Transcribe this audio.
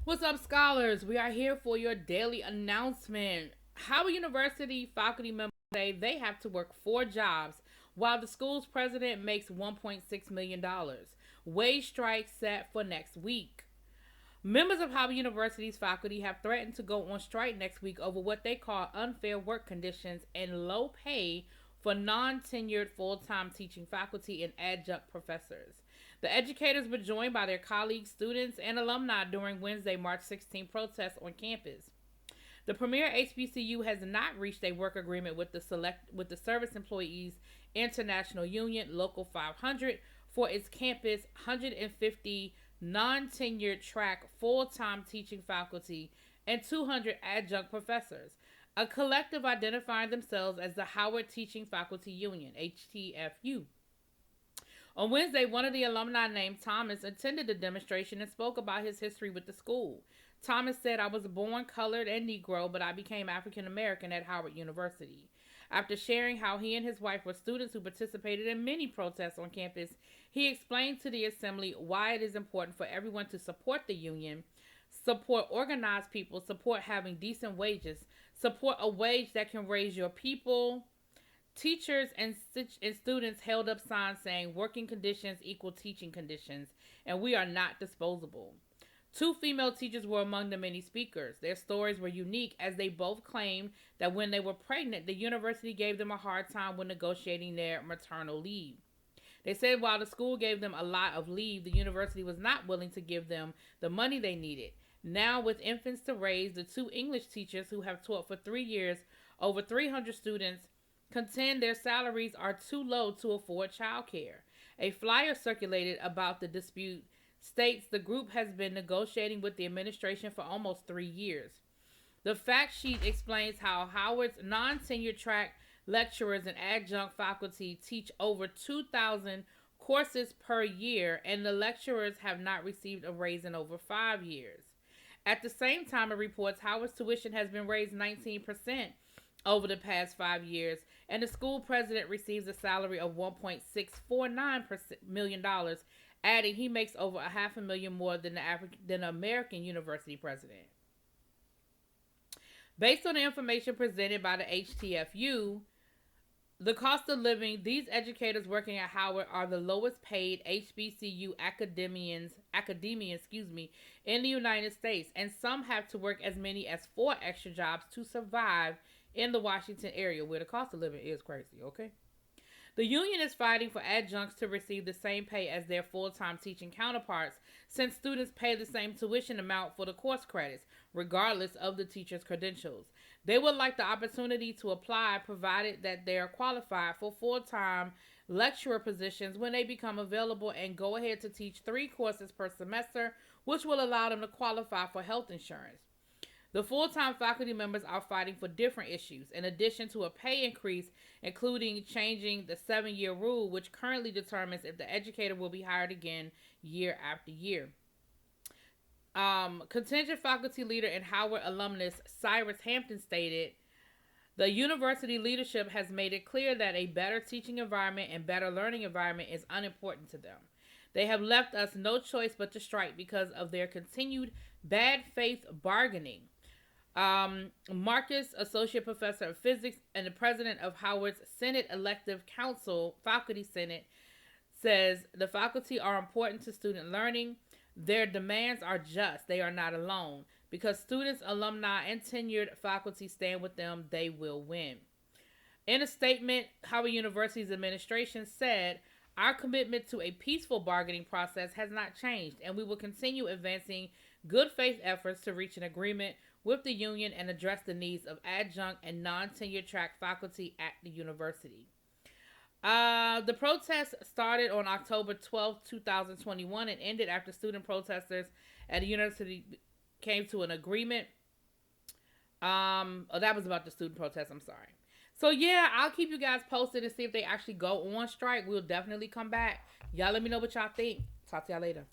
What's up, scholars? We are here for your daily announcement. Howard University faculty members say they have to work 4 jobs while the school's president makes $1.6 million. Wage strike set for next week. Members of Howard University's faculty have threatened to go on strike next week over what they call unfair work conditions and low pay for non tenured full time teaching faculty and adjunct professors. The educators were joined by their colleagues, students, and alumni during Wednesday, March 16 protests on campus. The premier HBCU has not reached a work agreement with the Service Employees International Union Local 500 for its campus 150 non-tenured track full-time teaching faculty and 200 adjunct professors, a collective identifying themselves as the Howard Teaching Faculty Union, HTFU. On Wednesday, one of the alumni named Thomas attended the demonstration and spoke about his history with the school. Thomas said, "I was born colored and Negro, but I became African American at Howard University." After sharing how he and his wife were students who participated in many protests on campus, he explained to the assembly why it is important for everyone to support the union, support organized people, support having decent wages, support a wage that can raise your people. Teachers and students held up signs saying working conditions equal teaching conditions, and we are not disposable. 2 female teachers were among the many speakers. Their stories were unique as they both claimed that when they were pregnant, the university gave them a hard time when negotiating their maternal leave. They said while the school gave them a lot of leave, the university was not willing to give them the money they needed. Now, with infants to raise, the 2 English teachers who have taught for 3 years over 300 students contend their salaries are too low to afford childcare. A flyer circulated about the dispute states the group has been negotiating with the administration for almost 3 years. The fact sheet explains how Howard's non-tenure track lecturers and adjunct faculty teach over 2,000 courses per year, and the lecturers have not received a raise in over 5 years. At the same time, it reports Howard's tuition has been raised 19% over the past 5 years, and the school president receives a salary of $1.649 million, adding he makes over a half a million more than the American university president. Based on the information presented by the HTFU, the cost of living, these educators working at Howard are the lowest paid HBCU academians in the United States, and some have to work as many as 4 extra jobs to survive in the Washington area, where the cost of living is crazy, okay? The union is fighting for adjuncts to receive the same pay as their full-time teaching counterparts, since students pay the same tuition amount for the course credits, regardless of the teacher's credentials. They would like the opportunity to apply, provided that they are qualified for full-time lecturer positions when they become available, and go ahead to teach 3 courses per semester, which will allow them to qualify for health insurance. The full-time faculty members are fighting for different issues, in addition to a pay increase, including changing the 7-year rule, which currently determines if the educator will be hired again year after year. Contingent faculty leader and Howard alumnus Cyrus Hampton stated, "The university leadership has made it clear that a better teaching environment and better learning environment is unimportant to them. They have left us no choice but to strike because of their continued bad faith bargaining." Marcus, associate professor of physics and the president of Howard's Senate Elective Council, Faculty Senate, says the faculty are important to student learning. Their demands are just. They are not alone. Because students, alumni, and tenured faculty stand with them, they will win. In a statement, Howard University's administration said, "Our commitment to a peaceful bargaining process has not changed, and we will continue advancing good faith efforts to reach an agreement with the union and address the needs of adjunct and non-tenure track faculty at the university." The protest started on October 12, 2021 and ended after student protesters at the university came to an agreement. That was about the student protest, I'm sorry. So yeah, I'll keep you guys posted and see if they actually go on strike. We'll definitely come back. Y'all let me know what y'all think. Talk to y'all later.